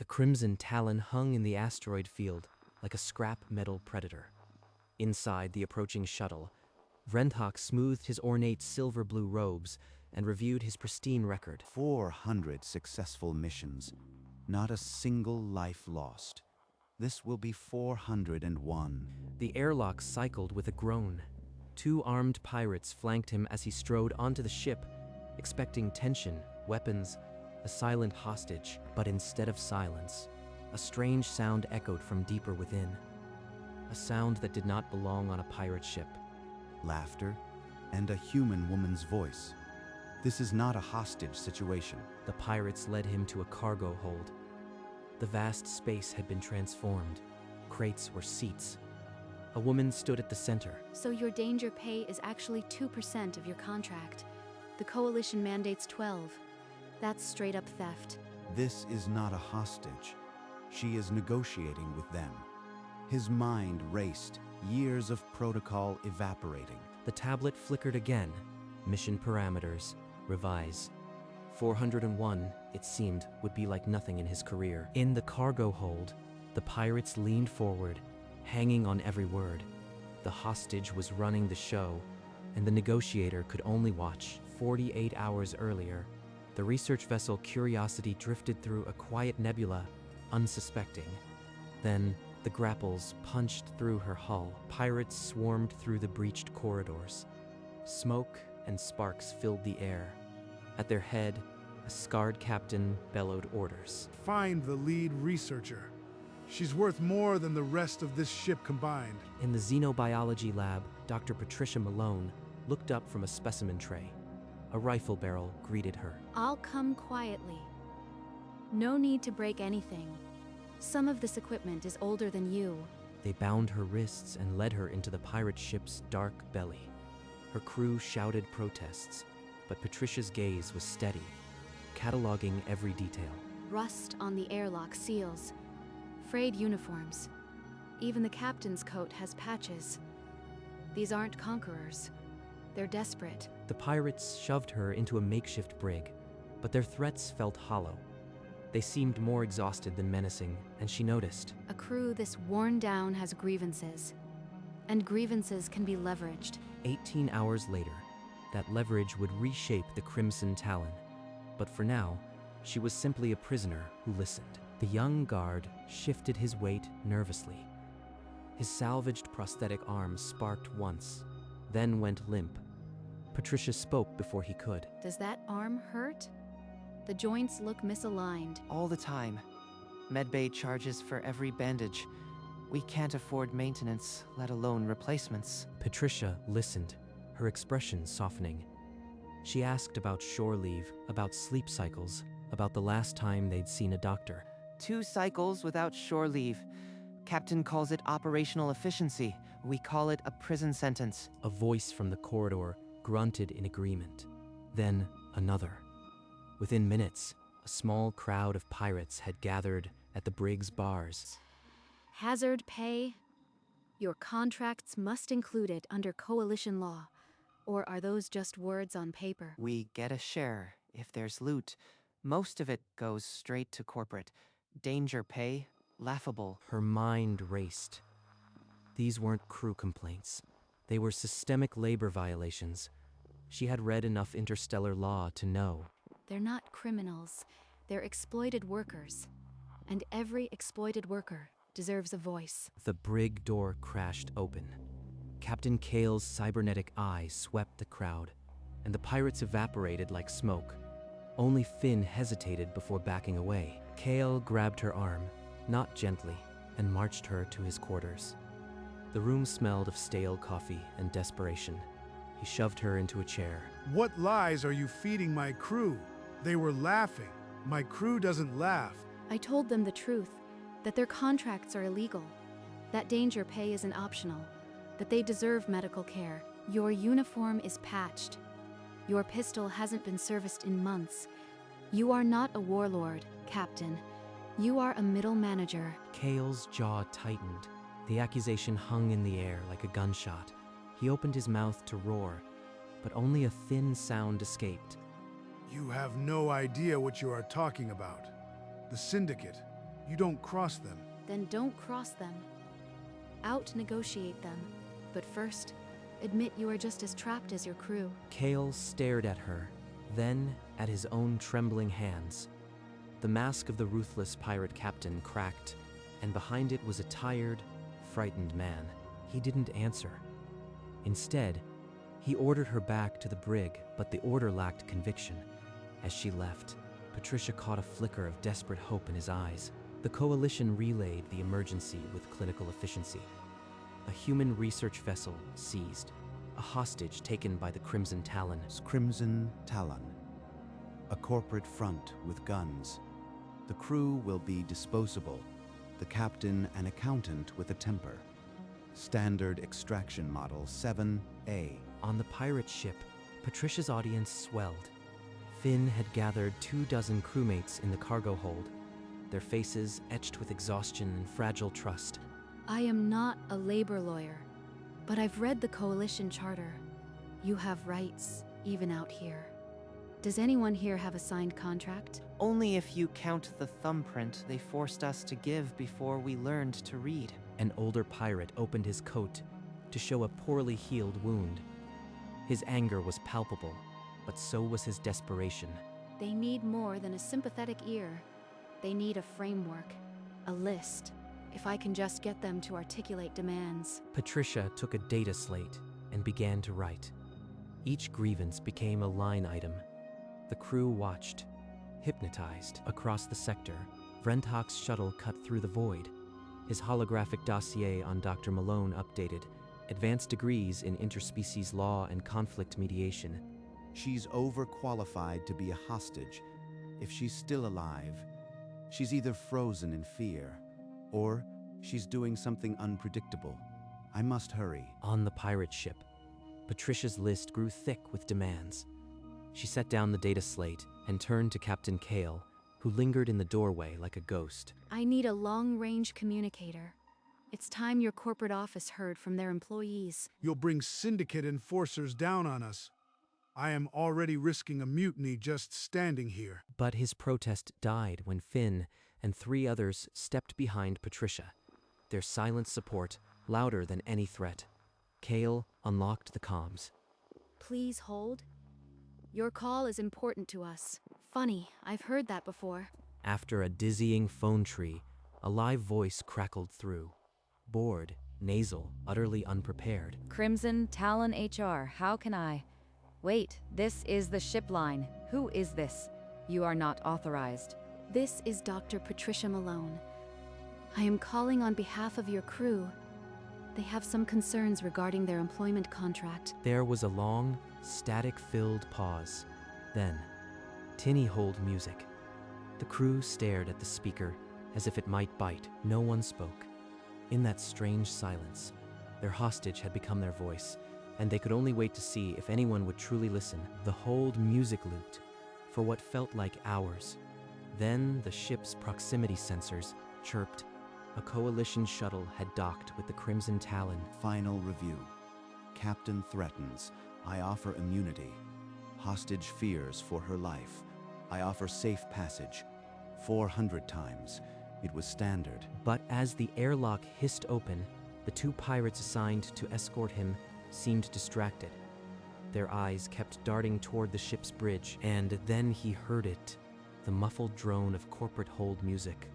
The crimson talon hung in the asteroid field like a scrap metal predator. Inside the approaching shuttle, Vrendhak smoothed his ornate silver-blue robes and reviewed his pristine record. 400 successful missions, not a single life lost. This will be 401. The airlock cycled with a groan. 2 armed pirates flanked him as he strode onto the ship, expecting tension, weapons, a silent hostage. But instead of silence, a strange sound echoed from deeper within. A sound that did not belong on a pirate ship. Laughter and a human woman's voice. This is not a hostage situation. The pirates led him to a cargo hold. The vast space had been transformed. Crates were seats. A woman stood at the center. So your danger pay is actually 2% of your contract. The coalition mandates 12. That's straight up theft. This is not a hostage. She is negotiating with them. His mind raced, years of protocol evaporating. The tablet flickered again. Mission parameters. Revise. 401, it seemed, would be like nothing in his career. In the cargo hold, the pirates leaned forward, hanging on every word. The hostage was running the show, and the negotiator could only watch. 48 hours earlier, the research vessel Curiosity drifted through a quiet nebula, unsuspecting. Then, the grapples punched through her hull. Pirates swarmed through the breached corridors. Smoke and sparks filled the air. At their head, a scarred captain bellowed orders. Find the lead researcher. She's worth more than the rest of this ship combined. In the xenobiology lab, Dr. Patricia Malone looked up from a specimen tray. A rifle barrel greeted her. I'll come quietly. No need to break anything. Some of this equipment is older than you. They bound her wrists and led her into the pirate ship's dark belly. Her crew shouted protests, but Patricia's gaze was steady, cataloging every detail. Rust on the airlock seals. Frayed uniforms. Even the captain's coat has patches. These aren't conquerors. They're desperate. The pirates shoved her into a makeshift brig, but their threats felt hollow. They seemed more exhausted than menacing, and she noticed. A crew this worn down has grievances. And grievances can be leveraged. 18 hours later, that leverage would reshape the Crimson Talon. But for now, she was simply a prisoner who listened. The young guard shifted his weight nervously. His salvaged prosthetic arm sparked once, then went limp. Patricia spoke before he could. Does that arm hurt? The joints look misaligned. All the time. Medbay charges for every bandage. We can't afford maintenance, let alone replacements. Patricia listened, her expression softening. She asked about shore leave, about sleep cycles, about the last time they'd seen a doctor. 2 cycles without shore leave. Captain calls it operational efficiency. We call it a prison sentence. A voice from the corridor grunted in agreement. Then another. Within minutes, a small crowd of pirates had gathered at the brig's bars. Hazard pay? Your contracts must include it under coalition law. Or are those just words on paper? We get a share if there's loot. Most of it goes straight to corporate. Danger pay, laughable. Her mind raced. These weren't crew complaints. They were systemic labor violations. She had read enough interstellar law to know. They're not criminals. They're exploited workers. And every exploited worker deserves a voice. The brig door crashed open. Captain Kale's cybernetic eye swept the crowd, and the pirates evaporated like smoke. Only Finn hesitated before backing away. Kale grabbed her arm, not gently, and marched her to his quarters. The room smelled of stale coffee and desperation. He shoved her into a chair. What lies are you feeding my crew? They were laughing. My crew doesn't laugh. I told them the truth, that their contracts are illegal, that danger pay isn't optional, that they deserve medical care. Your uniform is patched. Your pistol hasn't been serviced in months. You are not a warlord, Captain. You are a middle manager. Kale's jaw tightened. The accusation hung in the air like a gunshot. He opened his mouth to roar, but only a thin sound escaped. You have no idea what you are talking about. The Syndicate. You don't cross them. Then don't cross them. Out-negotiate them. But first, admit you are just as trapped as your crew. Kale stared at her, then at his own trembling hands. The mask of the ruthless pirate captain cracked, and behind it was a tired, frightened man. He didn't answer. Instead, he ordered her back to the brig, but the order lacked conviction. As she left, Patricia caught a flicker of desperate hope in his eyes. The coalition relayed the emergency with clinical efficiency. A human research vessel seized, a hostage taken by the Crimson Talon. Crimson Talon. A corporate front with guns. The crew will be disposable. The captain an accountant with a temper. Standard extraction model 7A. On the pirate ship, Patricia's audience swelled. Finn had gathered 24 crewmates in the cargo hold, their faces etched with exhaustion and fragile trust. I am not a labor lawyer, but I've read the Coalition Charter. You have rights, even out here. Does anyone here have a signed contract? Only if you count the thumbprint they forced us to give before we learned to read. An older pirate opened his coat to show a poorly healed wound. His anger was palpable, but so was his desperation. They need more than a sympathetic ear. They need a framework, a list, if I can just get them to articulate demands. Patricia took a data slate and began to write. Each grievance became a line item. The crew watched, hypnotized. Across the sector, Vrentok's shuttle cut through the void. His holographic dossier on Dr. Malone updated, advanced degrees in interspecies law and conflict mediation. She's overqualified to be a hostage. If she's still alive, she's either frozen in fear, or she's doing something unpredictable. I must hurry. On the pirate ship, Patricia's list grew thick with demands. She set down the data slate and turned to Captain Kale, who lingered in the doorway like a ghost. I need a long-range communicator. It's time your corporate office heard from their employees. You'll bring syndicate enforcers down on us. I am already risking a mutiny just standing here. But his protest died when Finn and 3 others stepped behind Patricia, their silent support louder than any threat. Kale unlocked the comms. Please hold. Your call is important to us. Funny, I've heard that before. After a dizzying phone tree, a live voice crackled through. Bored, nasal, utterly unprepared. Crimson Talon HR, how can I? Wait, this is the ship line. Who is this? You are not authorized. This is Dr. Patricia Malone. I am calling on behalf of your crew. They have some concerns regarding their employment contract. There was a long, static-filled pause. Then, tinny hold music. The crew stared at the speaker as if it might bite. No one spoke. In that strange silence, their hostage had become their voice, and they could only wait to see if anyone would truly listen. The hold music looped for what felt like hours. Then the ship's proximity sensors chirped. A coalition shuttle had docked with the Crimson Talon. Final review. Captain threatens. I offer immunity. Hostage fears for her life. I offer safe passage. 400 times. It was standard. But as the airlock hissed open, the 2 pirates assigned to escort him seemed distracted. Their eyes kept darting toward the ship's bridge, and then he heard it, the muffled drone of corporate hold music,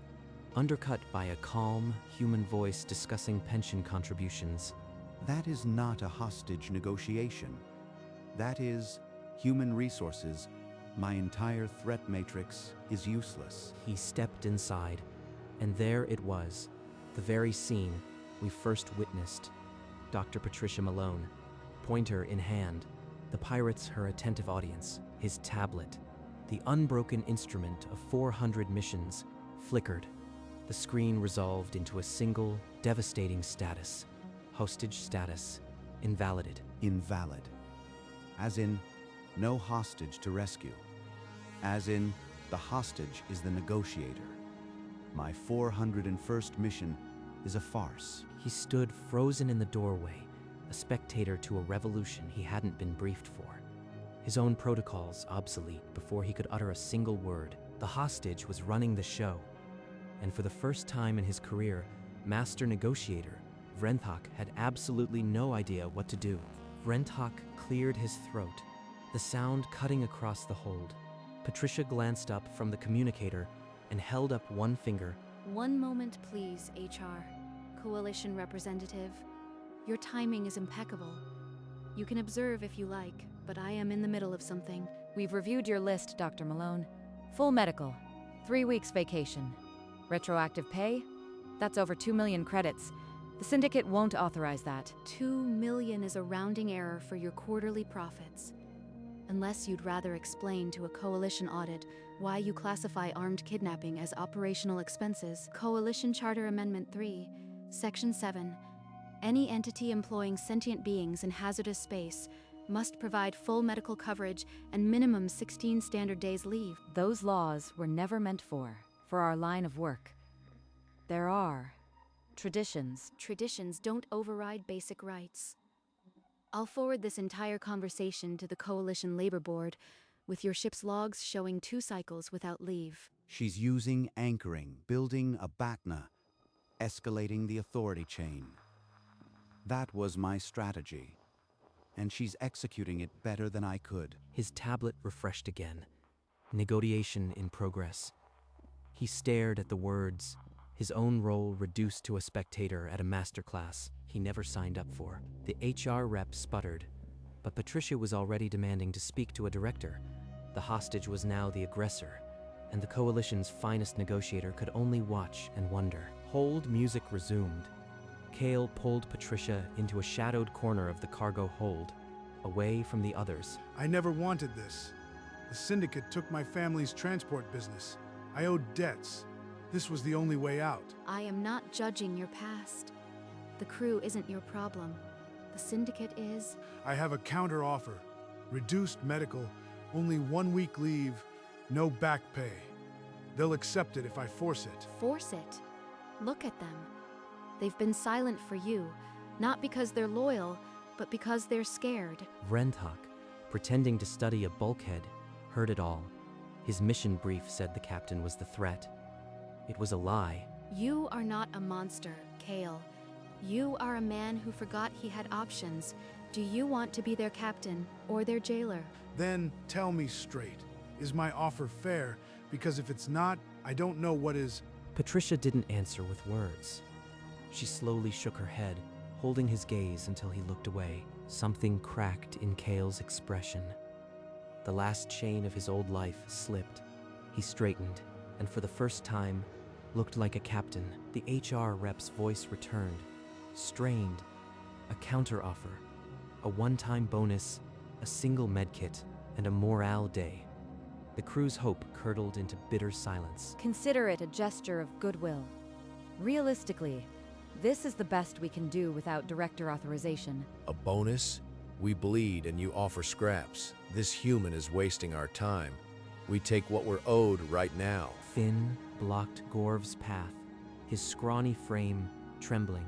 undercut by a calm, human voice discussing pension contributions. That is not a hostage negotiation. That is human resources. My entire threat matrix is useless. He stepped inside, and there it was, the very scene we first witnessed. Dr. Patricia Malone, pointer in hand, the pirates her attentive audience. His tablet, the unbroken instrument of 400 missions, flickered. The screen resolved into a single, devastating status. Hostage status, invalided. Invalid. As in, no hostage to rescue. As in, the hostage is the negotiator. My 401st mission is a farce. He stood frozen in the doorway, a spectator to a revolution he hadn't been briefed for. His own protocols obsolete before he could utter a single word. The hostage was running the show. and for the first time in his career, Master Negotiator, Vrenthok had absolutely no idea what to do. Vrenthok cleared his throat, the sound cutting across the hold. Patricia glanced up from the communicator and held up one finger. One moment, please, HR. Coalition representative. Your timing is impeccable. You can observe if you like, but I am in the middle of something. We've reviewed your list, Dr. Malone. Full medical. 3 weeks vacation. Retroactive pay? That's over 2 million credits. The syndicate won't authorize that. 2 million is a rounding error for your quarterly profits. Unless you'd rather explain to a coalition audit why you classify armed kidnapping as operational expenses. Coalition Charter Amendment 3, Section 7. Any entity employing sentient beings in hazardous space must provide full medical coverage and minimum 16 standard days leave. Those laws were never meant for our line of work. There are traditions. Traditions don't override basic rights. I'll forward this entire conversation to the Coalition Labor Board, with your ship's logs showing 2 cycles without leave. She's using anchoring, building a BACNA, escalating the authority chain. That was my strategy, and she's executing it better than I could. His tablet refreshed again. Negotiation in progress. He stared at the words, his own role reduced to a spectator at a masterclass he never signed up for. The HR rep sputtered, but Patricia was already demanding to speak to a director. The hostage was now the aggressor, and the coalition's finest negotiator could only watch and wonder. Hold music resumed. Kale pulled Patricia into a shadowed corner of the cargo hold, away from the others. I never wanted this. The syndicate took my family's transport business. I owed debts. This was the only way out. I am not judging your past. The crew isn't your problem. The syndicate is. I have a counter-offer. Reduced medical, only 1 week leave, no back pay. They'll accept it if I force it. Force it. Look at them. They've been silent for you, not because they're loyal, but because they're scared. Vrenthok, pretending to study a bulkhead, heard it all. His mission brief said the captain was the threat. It was a lie. You are not a monster, Kale. You are a man who forgot he had options. Do you want to be their captain or their jailer? Then tell me straight. Is my offer fair? Because if it's not, I don't know what is. Patricia didn't answer with words. She slowly shook her head, holding his gaze until he looked away. Something cracked in Kale's expression. The last chain of his old life slipped. He straightened, and for the first time, looked like a captain. The HR rep's voice returned, strained. A counteroffer, a one-time bonus, a single medkit, and a morale day. The crew's hope curdled into bitter silence. Consider it a gesture of goodwill. Realistically, this is the best we can do without director authorization. A bonus? We bleed and you offer scraps. This human is wasting our time. We take what we're owed right now. Finn blocked Gorv's path, his scrawny frame trembling.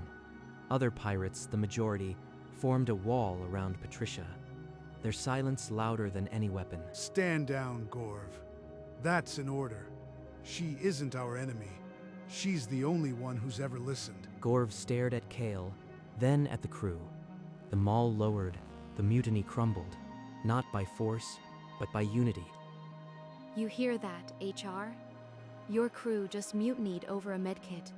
Other pirates, the majority, formed a wall around Patricia, their silence louder than any weapon. Stand down, Gorv. That's an order. She isn't our enemy. She's the only one who's ever listened. Gorv stared at Kale, then at the crew. The maul lowered, the mutiny crumbled, not by force, but by unity. You hear that, HR? Your crew just mutinied over a medkit.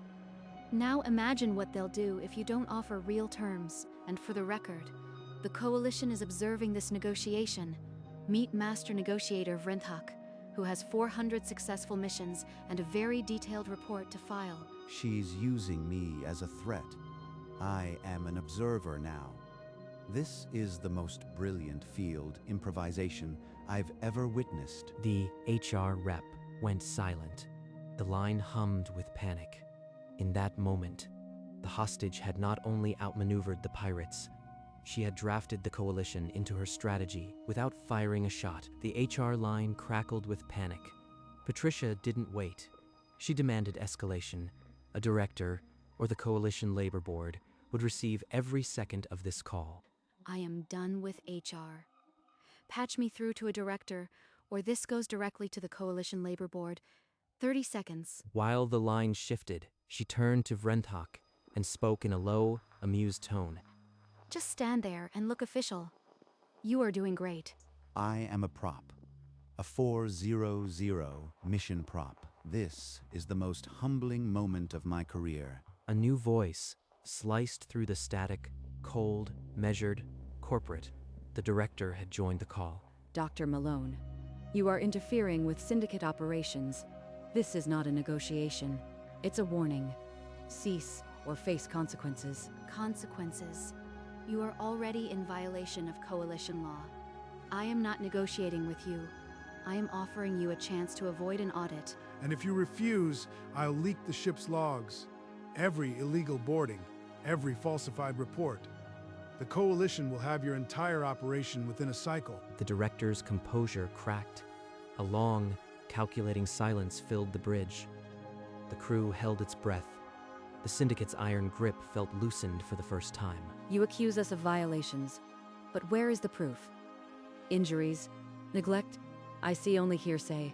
Now imagine what they'll do if you don't offer real terms. And for the record, the Coalition is observing this negotiation. Meet Master Negotiator Vrenthok, who has 400 successful missions and a very detailed report to file. She's using me as a threat. I am an observer now. This is the most brilliant field improvisation I've ever witnessed. The HR rep went silent. The line hummed with panic. In that moment, the hostage had not only outmaneuvered the pirates, she had drafted the coalition into her strategy without firing a shot. The HR line crackled with panic. Patricia didn't wait. She demanded escalation. A director, or the Coalition Labor Board, would receive every second of this call. I am done with HR. Patch me through to a director, or this goes directly to the Coalition Labor Board. 30 seconds. While the line shifted, she turned to Vrenthok and spoke in a low, amused tone. Just stand there and look official. You are doing great. I am a prop. A 400 mission prop. This is the most humbling moment of my career. A new voice sliced through the static, cold, measured, corporate. The director had joined the call. Dr. Malone, you are interfering with syndicate operations. This is not a negotiation. It's a warning. Cease or face consequences. Consequences. You are already in violation of coalition law. I am not negotiating with you. I am offering you a chance to avoid an audit. And if you refuse, I'll leak the ship's logs. Every illegal boarding, every falsified report. The Coalition will have your entire operation within a cycle. The director's composure cracked. A long, calculating silence filled the bridge. The crew held its breath. The syndicate's iron grip felt loosened for the first time. You accuse us of violations, but where is the proof? Injuries? Neglect? I see only hearsay.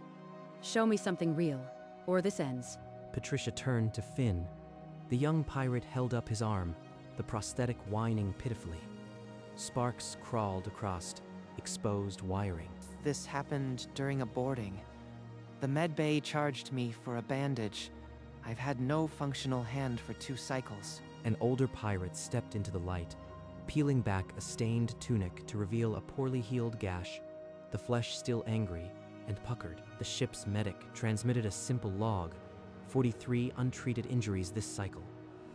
Show me something real, or this ends. Patricia turned to Finn. The young pirate held up his arm, the prosthetic whining pitifully. Sparks crawled across exposed wiring. This happened during a boarding. The medbay charged me for a bandage. I've had no functional hand for 2 cycles. An older pirate stepped into the light, peeling back a stained tunic to reveal a poorly healed gash, the flesh still angry and puckered. The ship's medic transmitted a simple log: 43 untreated injuries this cycle.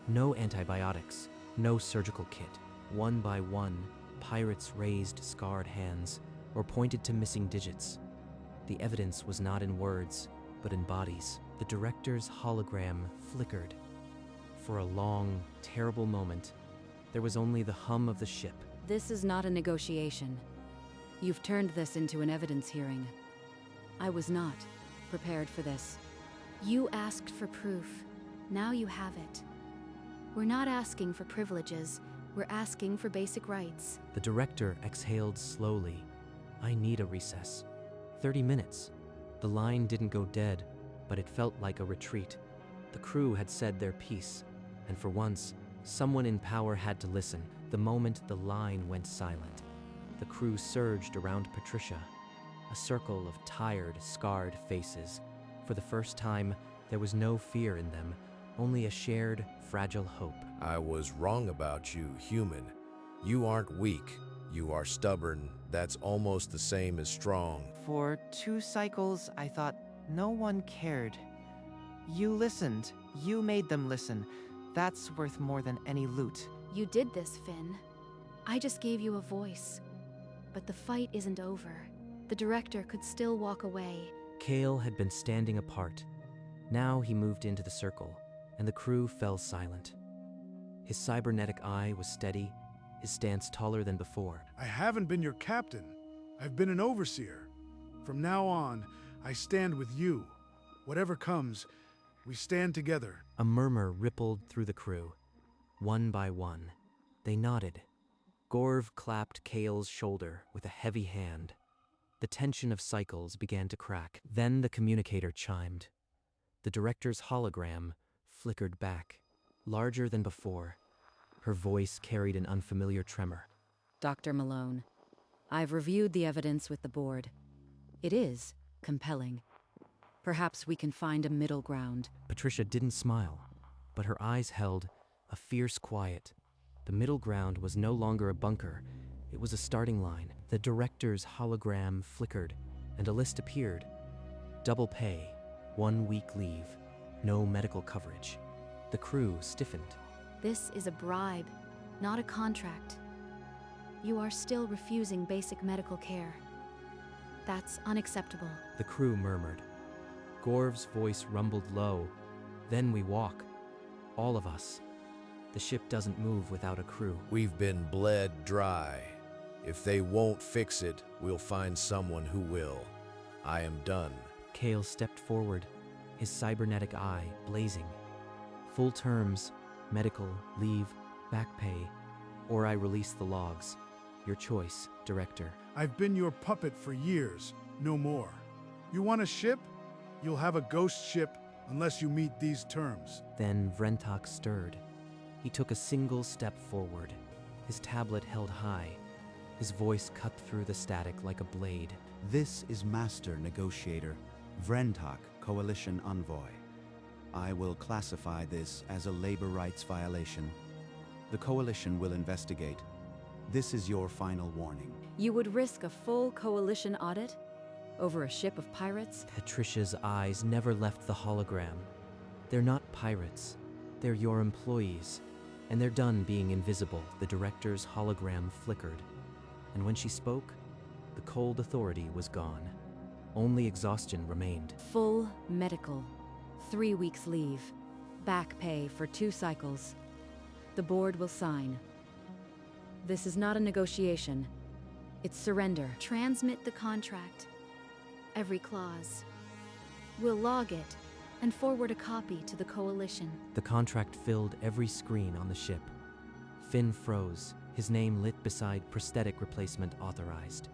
No antibiotics, no surgical kit. One by one, pirates raised scarred hands or pointed to missing digits. The evidence was not in words, but in bodies. The director's hologram flickered. For a long, terrible moment, there was only the hum of the ship. This is not a negotiation. You've turned this into an evidence hearing. I was not prepared for this. You asked for proof. Now you have it. We're not asking for privileges. We're asking for basic rights. The director exhaled slowly. I need a recess. 30 minutes. The line didn't go dead, but it felt like a retreat. The crew had said their piece, and for once, someone in power had to listen. The moment the line went silent, the crew surged around Patricia, a circle of tired, scarred faces. For the first time, there was no fear in them, only a shared, fragile hope. I was wrong about you, human. You aren't weak. You are stubborn. That's almost the same as strong. For 2 cycles, I thought no one cared. You listened. You made them listen. That's worth more than any loot. You did this, Finn. I just gave you a voice. But the fight isn't over. The director could still walk away. Kale had been standing apart. Now he moved into the circle, and the crew fell silent. His cybernetic eye was steady, his stance taller than before. I haven't been your captain. I've been an overseer. From now on, I stand with you. Whatever comes, we stand together. A murmur rippled through the crew. One by one, they nodded. Gorv clapped Kale's shoulder with a heavy hand. The tension of cycles began to crack. Then the communicator chimed. The director's hologram flickered back, larger than before. Her voice carried an unfamiliar tremor. Dr. Malone, I've reviewed the evidence with the board. It is compelling. Perhaps we can find a middle ground. Patricia didn't smile, but her eyes held a fierce quiet. The middle ground was no longer a bunker. It was a starting line. The director's hologram flickered, and a list appeared. Double pay, 1 week leave, no medical coverage. The crew stiffened. This is a bribe, not a contract. You are still refusing basic medical care. That's unacceptable. The crew murmured. Gorv's voice rumbled low. Then we walk. All of us. The ship doesn't move without a crew. We've been bled dry. If they won't fix it, we'll find someone who will. I am done. Kale stepped forward, his cybernetic eye blazing. Full terms, medical, leave, back pay, or I release the logs. Your choice, director. I've been your puppet for years, no more. You want a ship? You'll have a ghost ship unless you meet these terms. Then Vrentok stirred. He took a single step forward, his tablet held high, his voice cut through the static like a blade. This is Master Negotiator, Vrentok, Coalition Envoy. I will classify this as a labor rights violation. The Coalition will investigate. This is your final warning. You would risk a full coalition audit? Over a ship of pirates? Patricia's eyes never left the hologram. They're not pirates. They're your employees. And they're done being invisible. The director's hologram flickered. And when she spoke, the cold authority was gone. Only exhaustion remained. Full medical. 3 weeks leave. Back pay for 2 cycles. The board will sign. This is not a negotiation. It's surrender. Transmit the contract. Every clause. We'll log it and forward a copy to the Coalition. The contract filled every screen on the ship. Finn froze, his name lit beside prosthetic replacement authorized.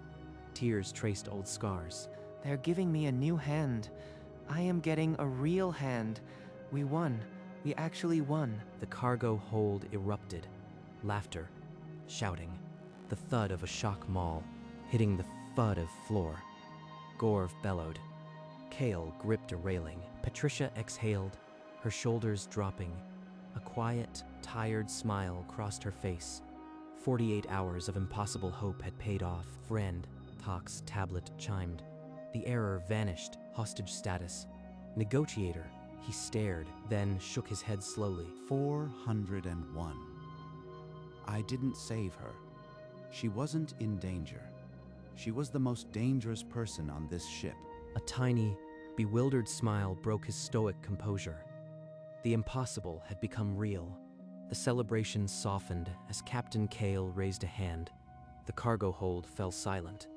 Tears traced old scars. They're giving me a new hand. I am getting a real hand. We won. We actually won. The cargo hold erupted. Laughter. Shouting. The thud of a shock maul, hitting the thud of floor. Gorv bellowed. Kale gripped a railing. Patricia exhaled, her shoulders dropping. A quiet, tired smile crossed her face. 48 hours of impossible hope had paid off. Friend, Tok's tablet chimed. The error vanished. Hostage status. Negotiator. He stared, then shook his head slowly. 401. I didn't save her. She wasn't in danger. She was the most dangerous person on this ship. A tiny, bewildered smile broke his stoic composure. The impossible had become real. The celebration softened as Captain Kale raised a hand. The cargo hold fell silent.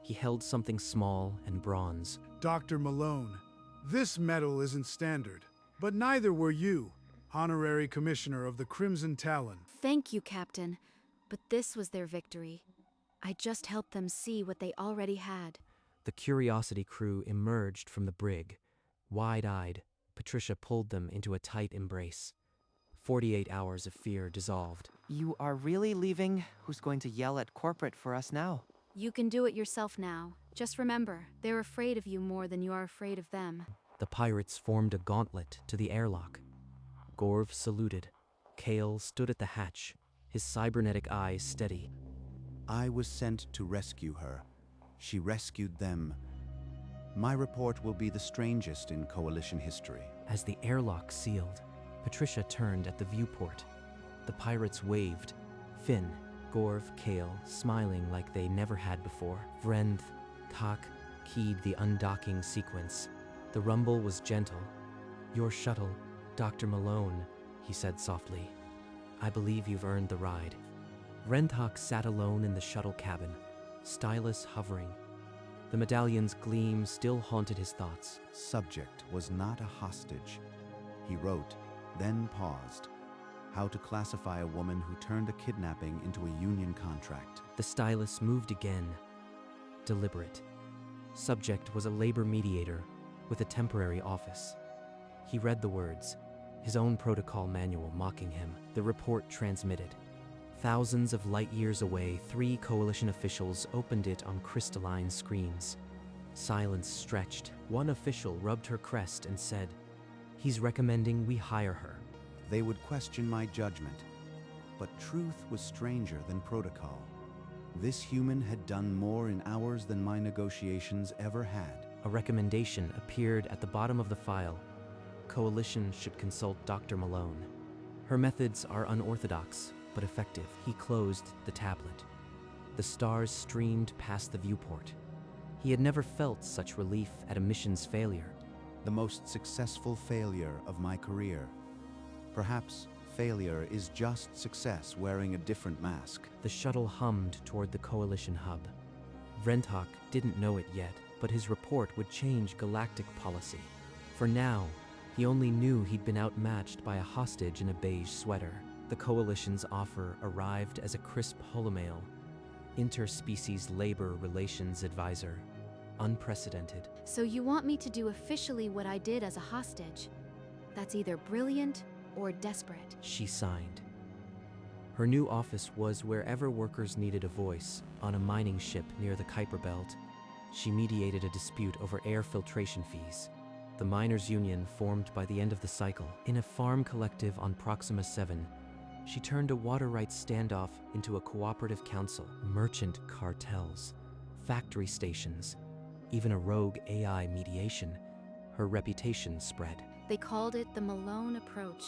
He held something small and bronze. Dr. Malone, this medal isn't standard, but neither were you, Honorary Commissioner of the Crimson Talon. Thank you, Captain, but this was their victory. I just helped them see what they already had. The Curiosity crew emerged from the brig. Wide-eyed, Patricia pulled them into a tight embrace. 48 hours of fear dissolved. You are really leaving? Who's going to yell at corporate for us now? You can do it yourself now. Just remember, they're afraid of you more than you are afraid of them. The pirates formed a gauntlet to the airlock. Gorv saluted. Kale stood at the hatch, his cybernetic eyes steady. I was sent to rescue her. She rescued them. My report will be the strangest in Coalition history. As the airlock sealed, Patricia turned at the viewport. The pirates waved. Finn, Gorv, Kale, smiling like they never had before. Vrenth, Tok keyed the undocking sequence. The rumble was gentle. Your shuttle, Dr. Malone, he said softly. I believe you've earned the ride. Vrentok sat alone in the shuttle cabin, stylus hovering. The medallion's gleam still haunted his thoughts. Subject was not a hostage. He wrote, then paused. How to classify a woman who turned a kidnapping into a union contract. The stylus moved again, deliberate. Subject was a labor mediator with a temporary office. He read the words, his own protocol manual mocking him. The report transmitted. Thousands of light years away, 3 Coalition officials opened it on crystalline screens. Silence stretched. One official rubbed her crest and said, he's recommending we hire her. They would question my judgment. But truth was stranger than protocol. This human had done more in hours than my negotiations ever had. A recommendation appeared at the bottom of the file. Coalition should consult Dr. Malone. Her methods are unorthodox, but effective. He closed the tablet. The stars streamed past the viewport. He had never felt such relief at a mission's failure. The most successful failure of my career. Perhaps failure is just success wearing a different mask. The shuttle hummed toward the Coalition hub. Vrentok didn't know it yet, but his report would change galactic policy. For now, he only knew he'd been outmatched by a hostage in a beige sweater. The Coalition's offer arrived as a crisp holomail, interspecies labor relations advisor. unprecedented. So you want me to do officially what I did as a hostage? That's either brilliant or desperate. She signed. Her new office was wherever workers needed a voice, on a mining ship near the Kuiper Belt. She mediated a dispute over air filtration fees. The miners' union formed by the end of the cycle. In a farm collective on Proxima 7, she turned a water rights standoff into a cooperative council. Merchant cartels, factory stations, even a rogue AI mediation. Her reputation spread. They called it the Malone approach.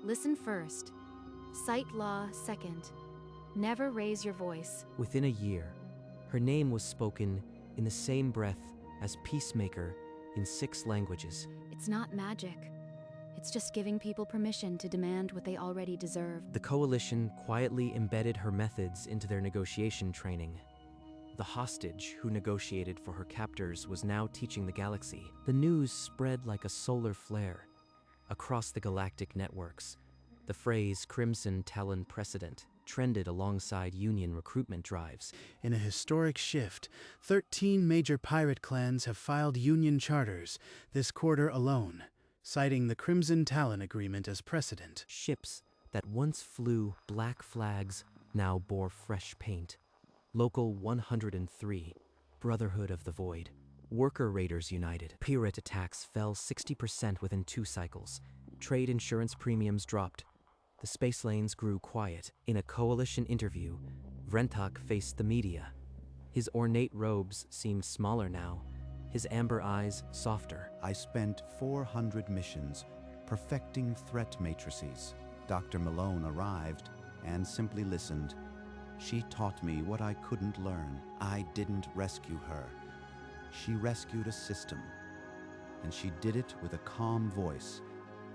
Listen first. Cite law second. Never raise your voice. Within a year, her name was spoken in the same breath as Peacemaker in 6 languages. It's not magic. It's just giving people permission to demand what they already deserve. The coalition quietly embedded her methods into their negotiation training. The hostage who negotiated for her captors was now teaching the galaxy. The news spread like a solar flare. Across the galactic networks, the phrase Crimson Talon precedent trended alongside Union recruitment drives. In a historic shift, 13 major pirate clans have filed Union charters this quarter alone, citing the Crimson Talon Agreement as precedent. Ships that once flew black flags now bore fresh paint. Local 103, Brotherhood of the Void. Worker Raiders united. Pirate attacks fell 60% within 2 cycles. Trade insurance premiums dropped. The space lanes grew quiet. In a coalition interview, Vrentak faced the media. His ornate robes seemed smaller now, his amber eyes softer. I spent 400 missions perfecting threat matrices. Dr. Malone arrived and simply listened. She taught me what I couldn't learn. I didn't rescue her. She rescued a system. And she did it with a calm voice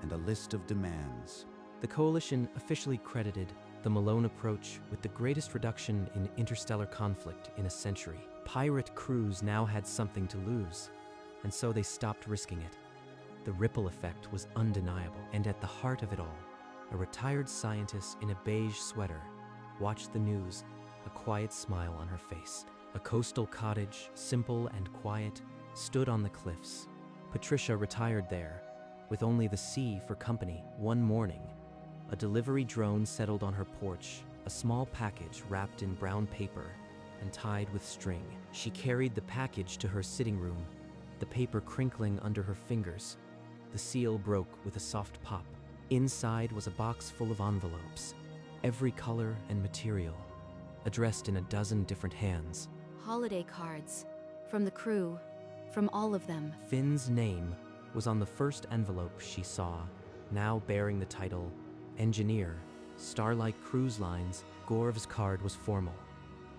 and a list of demands. The coalition officially credited the Malone approach with the greatest reduction in interstellar conflict in a century. Pirate crews now had something to lose, and so they stopped risking it. The ripple effect was undeniable, and at the heart of it all, a retired scientist in a beige sweater watched the news, a quiet smile on her face. A coastal cottage, simple and quiet, stood on the cliffs. Patricia retired there, with only the sea for company. One morning, a delivery drone settled on her porch, a small package wrapped in brown paper and tied with string. She carried the package to her sitting room, the paper crinkling under her fingers. The seal broke with a soft pop. Inside was a box full of envelopes, every color and material, addressed in a dozen different hands. Holiday cards. From the crew. From all of them. Finn's name was on the first envelope she saw, now bearing the title Engineer, Starlight Cruise Lines. Gorv's card was formal.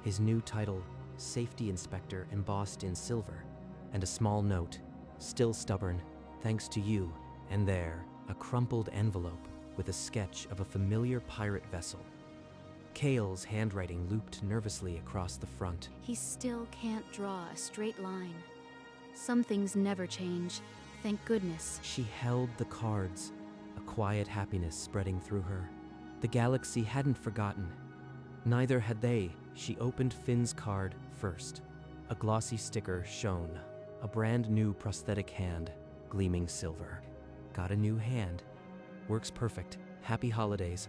His new title, Safety Inspector, embossed in silver, and a small note, still stubborn, thanks to you. And there, a crumpled envelope with a sketch of a familiar pirate vessel. Kale's handwriting looped nervously across the front. He still can't draw a straight line. Some things never change, thank goodness. She held the cards, a quiet happiness spreading through her. The galaxy hadn't forgotten. Neither had they. She opened Finn's card first. A glossy sticker shone, a brand new prosthetic hand, gleaming silver. Got a new hand. Works perfect. Happy holidays.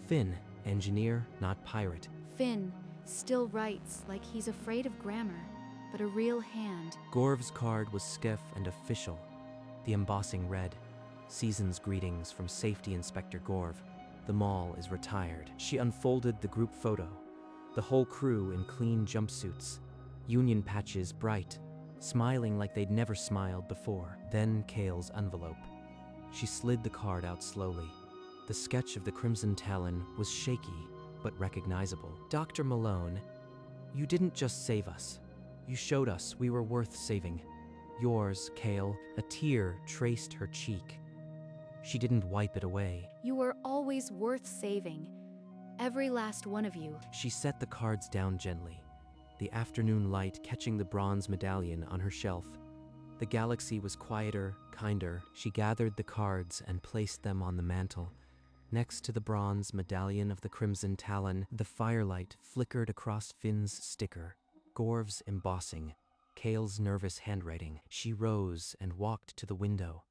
Finn, engineer, not pirate. Finn still writes like he's afraid of grammar, but a real hand. Gorv's card was stiff and official. The embossing read, Season's greetings from Safety Inspector Gorv. The mall is retired. She unfolded the group photo. The whole crew in clean jumpsuits, union patches bright, smiling like they'd never smiled before. Then Kale's envelope. She slid the card out slowly. The sketch of the Crimson Talon was shaky, but recognizable. Dr. Malone, you didn't just save us. You showed us we were worth saving. Yours, Kale. A tear traced her cheek. She didn't wipe it away. You were always worth saving. Every last one of you. She set the cards down gently, the afternoon light catching the bronze medallion on her shelf. The galaxy was quieter, kinder. She gathered the cards and placed them on the mantle. Next to the bronze medallion of the Crimson Talon, the firelight flickered across Finn's sticker, Gorv's embossing. Kale's nervous handwriting. She rose and walked to the window.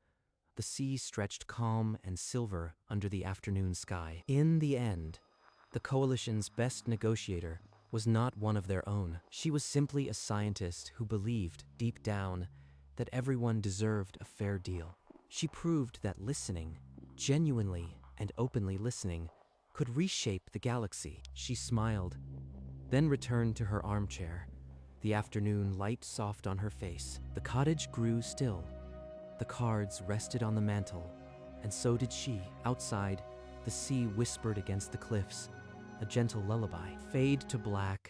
The sea stretched calm and silver under the afternoon sky. In the end, the Coalition's best negotiator was not one of their own. She was simply a scientist who believed, deep down, that everyone deserved a fair deal. She proved that listening, genuinely and openly listening, could reshape the galaxy. She smiled, then returned to her armchair, the afternoon light soft on her face. The cottage grew still. The cards rested on the mantel, and so did she. Outside, the sea whispered against the cliffs, a gentle lullaby. Fade to black,